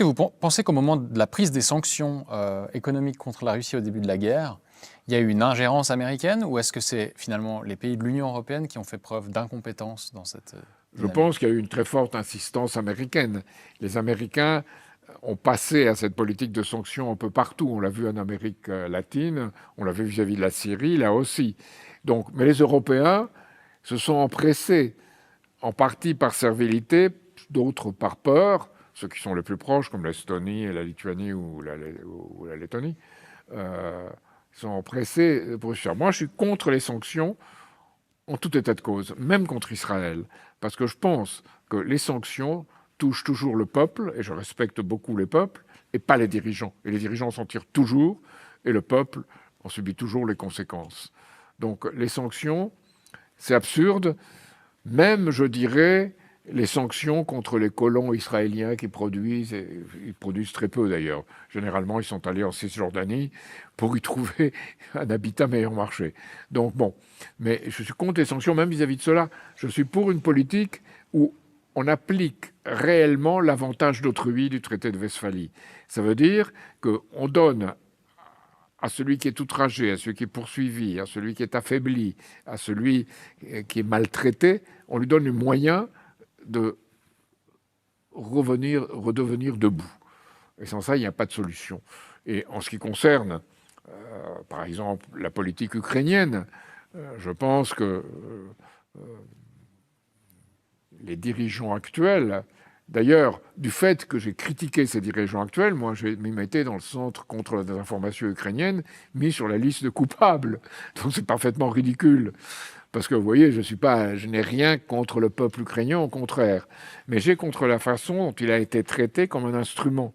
Et vous pensez qu'au moment de la prise des sanctions économiques contre la Russie au début de la guerre, il y a eu une ingérence américaine ou est-ce que c'est finalement les pays de l'Union européenne qui ont fait preuve d'incompétence dans cette Je pense dynamique? qu'il y a eu une très forte insistance américaine. Les Américains ont passé à cette politique de sanctions un peu partout. On l'a vu en Amérique latine, on l'a vu vis-à-vis de la Syrie, là aussi. Donc, mais les Européens se sont empressés, en partie par servilité, d'autres par peur, ceux qui sont les plus proches, comme l'Estonie, la Lituanie ou la Lettonie, sont empressés pour faire. Moi, je suis contre les sanctions en tout état de cause, même contre Israël, parce que je pense que les sanctions touchent toujours le peuple, et je respecte beaucoup les peuples, et pas les dirigeants. Et les dirigeants s'en tirent toujours, et le peuple en subit toujours les conséquences. Donc les sanctions, c'est absurde, même, je dirais, les sanctions contre les colons israéliens qui produisent, et ils produisent très peu d'ailleurs. Généralement, ils sont allés en Cisjordanie pour y trouver un habitat meilleur marché. Donc bon, mais je suis contre les sanctions même vis-à-vis de cela. Je suis pour une politique où on applique réellement l'avantage d'autrui du traité de Westphalie. Ça veut dire qu'on donne à celui qui est outragé, à celui qui est poursuivi, à celui qui est affaibli, à celui qui est maltraité, on lui donne les moyens de redevenir debout. Et sans ça, il n'y a pas de solution. Et en ce qui concerne, par exemple, la politique ukrainienne, je pense que les dirigeants actuels, d'ailleurs, du fait que j'ai critiqué ces dirigeants actuels, moi, je m'y mettais dans le Centre contre la désinformation ukrainienne, mis sur la liste de coupables. Donc c'est parfaitement ridicule. Parce que vous voyez, je n'ai rien contre le peuple ukrainien, au contraire. Mais j'ai contre la façon dont il a été traité comme un instrument.